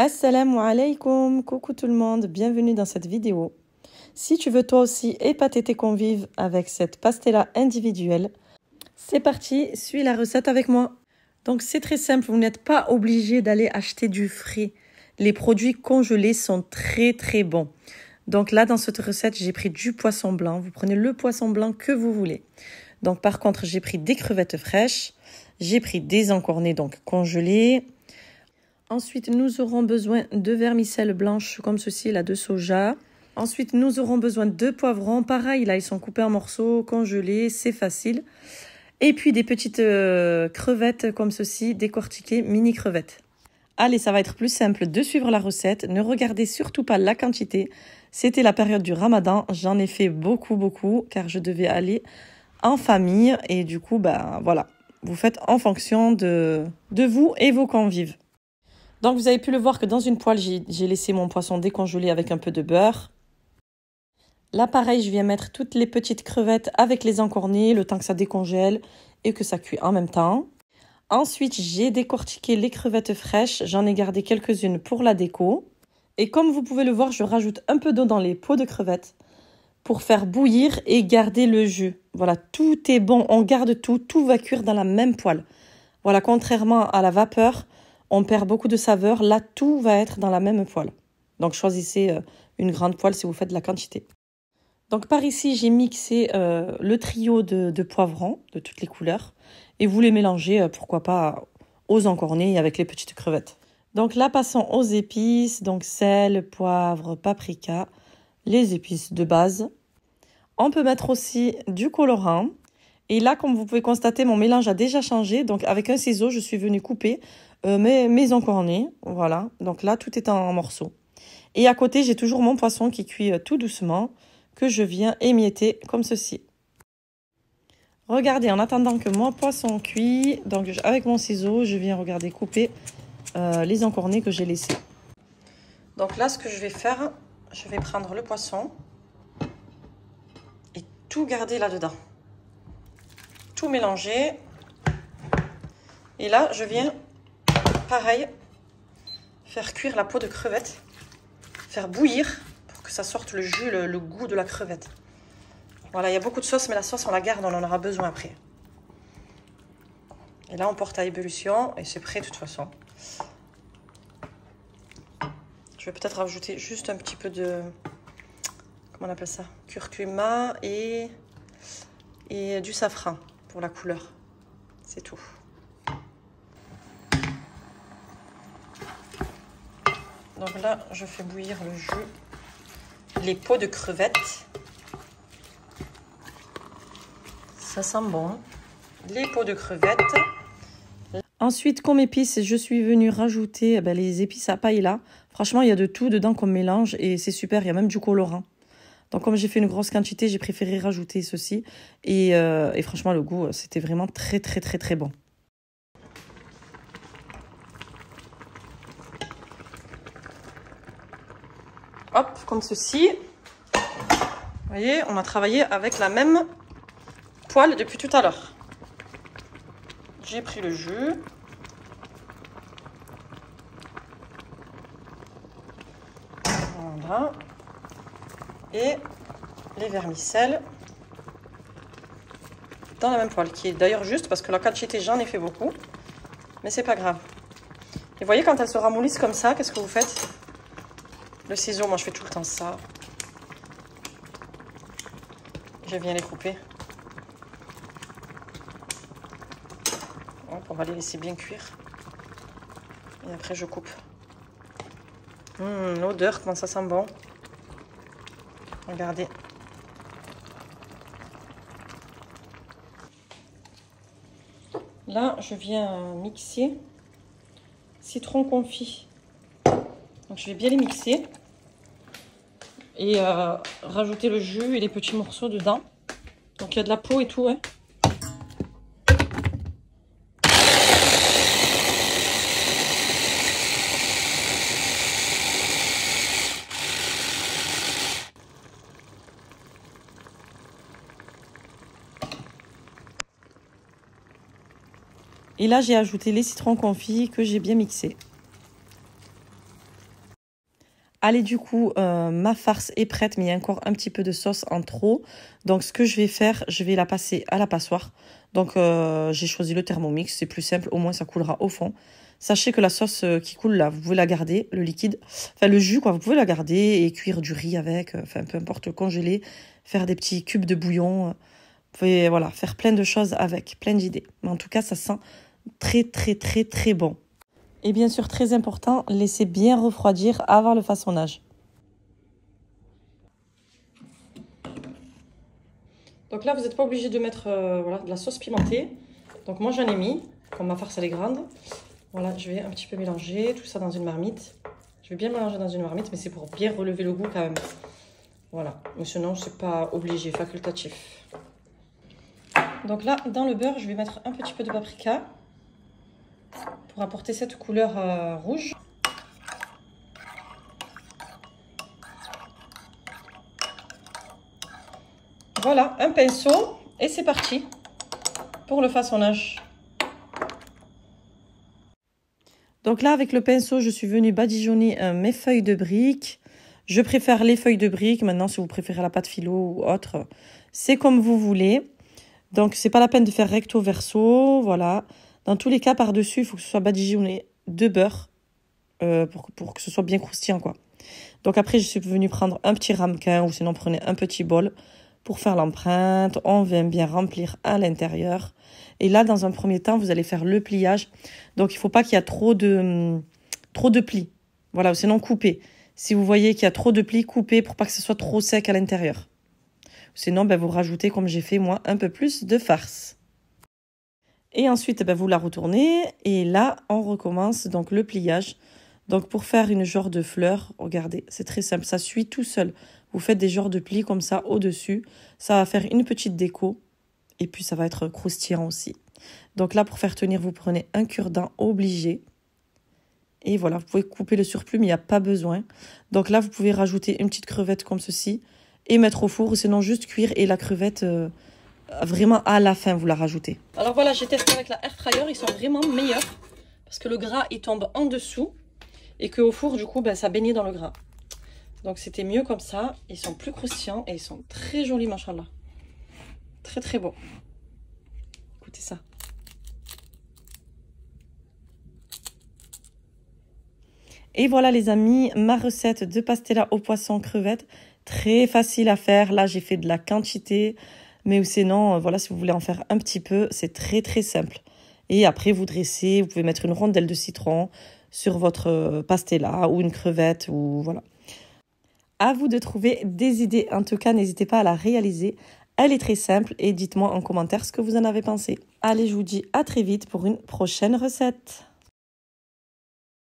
Assalamu alaikum, coucou tout le monde, bienvenue dans cette vidéo. Si tu veux toi aussi épater tes convives avec cette pastella individuelle, c'est parti, suis la recette avec moi. Donc c'est très simple, vous n'êtes pas obligé d'aller acheter du frais. Les produits congelés sont très bons. Donc là dans cette recette, j'ai pris du poisson blanc, vous prenez le poisson blanc que vous voulez. Donc par contre, j'ai pris des crevettes fraîches, j'ai pris des encornets donc congelés. Ensuite, nous aurons besoin de vermicelle blanche comme ceci, là, de soja. Ensuite, nous aurons besoin de poivrons. Pareil, là, ils sont coupés en morceaux, congelés, c'est facile. Et puis, des petites crevettes comme ceci, décortiquées, mini crevettes. Allez, ça va être plus simple de suivre la recette. Ne regardez surtout pas la quantité. C'était la période du Ramadan. J'en ai fait beaucoup, car je devais aller en famille. Et du coup, voilà, vous faites en fonction de vous et vos convives. Donc, vous avez pu le voir que dans une poêle, j'ai laissé mon poisson décongelé avec un peu de beurre. Là, pareil, je viens mettre toutes les petites crevettes avec les encornets, le temps que ça décongèle et que ça cuit en même temps. Ensuite, j'ai décortiqué les crevettes fraîches. J'en ai gardé quelques-unes pour la déco. Et comme vous pouvez le voir, je rajoute un peu d'eau dans les pots de crevettes pour faire bouillir et garder le jus. Voilà, tout est bon, on garde tout va cuire dans la même poêle. Voilà, contrairement à la vapeur, on perd beaucoup de saveur. Là, tout va être dans la même poêle. Donc, choisissez une grande poêle si vous faites de la quantité. Donc, par ici, j'ai mixé le trio de poivrons de toutes les couleurs. Et vous les mélangez, pourquoi pas, aux encornets avec les petites crevettes. Donc là, passons aux épices. Donc, sel, poivre, paprika, les épices de base. On peut mettre aussi du colorant. Et là, comme vous pouvez constater, mon mélange a déjà changé. Donc, avec un ciseau, je suis venue couper mes encornets. Voilà. Donc là, tout est en morceaux. Et à côté, j'ai toujours mon poisson qui cuit tout doucement, que je viens émietter comme ceci. Regardez, en attendant que mon poisson cuit, donc avec mon ciseau, je viens couper les encornets que j'ai laissés. Donc là, ce que je vais faire, je vais prendre le poisson et tout garder là-dedans. Tout mélanger. Et là, je viens, pareil, faire cuire la peau de crevette, faire bouillir pour que ça sorte le jus, le goût de la crevette. Voilà, il y a beaucoup de sauce, mais la sauce, on la garde, on en aura besoin après. Et là, on porte à ébullition et c'est prêt de toute façon. Je vais peut-être rajouter juste un petit peu de, comment on appelle ça, curcuma et du safran pour la couleur. C'est tout. Donc là, je fais bouillir le jus, les peaux de crevettes. Ça sent bon. Les peaux de crevettes. Ensuite, comme épices, je suis venue rajouter les épices à paella. Franchement, il y a de tout dedans comme mélange et c'est super. Il y a même du colorant. Donc, comme j'ai fait une grosse quantité, j'ai préféré rajouter ceci. Et franchement, le goût, c'était vraiment très bon. Hop, comme ceci. Vous voyez, on a travaillé avec la même poêle depuis tout à l'heure. J'ai pris le jus. Voilà. Et les vermicelles dans la même poêle, qui est d'ailleurs juste parce que la quantité, j'en ai fait beaucoup. Mais c'est pas grave. Et vous voyez, quand elles se ramollissent comme ça, qu'est-ce que vous faites? Le ciseau, moi je fais tout le temps ça. Je viens les couper. Hop, on va les laisser bien cuire. Et après je coupe. L'odeur, comment ça sent bon. Regardez. Là, je viens mixer citron confit. Donc je vais bien les mixer. Et rajouter le jus et les petits morceaux dedans. Donc il y a de la peau et tout, hein. Et là, j'ai ajouté les citrons confits que j'ai bien mixés. Allez, du coup, ma farce est prête, mais il y a encore un petit peu de sauce en trop. Donc, ce que je vais faire, je vais la passer à la passoire. Donc, j'ai choisi le Thermomix, c'est plus simple, au moins ça coulera au fond. Sachez que la sauce qui coule là, vous pouvez la garder, le liquide, enfin le jus quoi, vous pouvez la garder et cuire du riz avec, enfin peu importe, congeler, faire des petits cubes de bouillon. Vous pouvez voilà, faire plein de choses avec, plein d'idées. Mais en tout cas, ça sent très très très très bon. Et bien sûr, très important, laissez bien refroidir avant le façonnage. Donc là, vous n'êtes pas obligé de mettre voilà, de la sauce pimentée. Donc moi, j'en ai mis, comme ma farce elle est grande. Voilà, je vais un petit peu mélanger tout ça dans une marmite. Je vais bien mélanger dans une marmite, mais c'est pour bien relever le goût quand même. Voilà, mais sinon, c'est pas obligé, facultatif. Donc là, dans le beurre, je vais mettre un petit peu de paprika pour apporter cette couleur rouge. Voilà, un pinceau et c'est parti pour le façonnage. Donc là, avec le pinceau, je suis venue badigeonner mes feuilles de briques. Je préfère les feuilles de briques. Maintenant, si vous préférez la pâte philo ou autre, c'est comme vous voulez. Donc, c'est pas la peine de faire recto verso. Voilà. Dans tous les cas, par-dessus, il faut que ce soit badigeonné de beurre pour que ce soit bien croustillant, quoi. Donc après, je suis venue prendre un petit ramequin ou sinon, prenez un petit bol pour faire l'empreinte. On vient bien remplir à l'intérieur. Et là, dans un premier temps, vous allez faire le pliage. Donc, il ne faut pas qu'il y ait trop de plis. Voilà, sinon coupez. Si vous voyez qu'il y a trop de plis, coupez pour pas que ce soit trop sec à l'intérieur. Sinon, vous rajoutez, comme j'ai fait moi, un peu plus de farce. Et ensuite, vous la retournez. Et là, on recommence donc le pliage. Donc, pour faire une genre de fleur, regardez, c'est très simple. Ça suit tout seul. Vous faites des genres de plis comme ça au-dessus. Ça va faire une petite déco. Et puis, ça va être croustillant aussi. Donc là, pour faire tenir, vous prenez un cure-dent obligé. Et voilà, vous pouvez couper le surplus, mais il n'y a pas besoin. Donc là, vous pouvez rajouter une petite crevette comme ceci et mettre au four. Sinon, juste cuire et la crevette, vraiment à la fin, vous la rajoutez. Alors voilà, j'ai testé avec la air fryer. Ils sont vraiment meilleurs parce que le gras, il tombe en dessous et qu'au four, du coup, ça baignait dans le gras. Donc c'était mieux comme ça. Ils sont plus croustillants et ils sont très jolis, machallah. Très très beaux. Écoutez ça. Et voilà les amis, ma recette de pastella au poisson crevette. Très facile à faire. Là, j'ai fait de la quantité. Mais sinon, voilà, si vous voulez en faire un petit peu, c'est très très simple. Et après, vous dressez. Vous pouvez mettre une rondelle de citron sur votre pastella ou une crevette. Ou voilà. À vous de trouver des idées. En tout cas, n'hésitez pas à la réaliser. Elle est très simple. Et dites-moi en commentaire ce que vous en avez pensé. Allez, je vous dis à très vite pour une prochaine recette.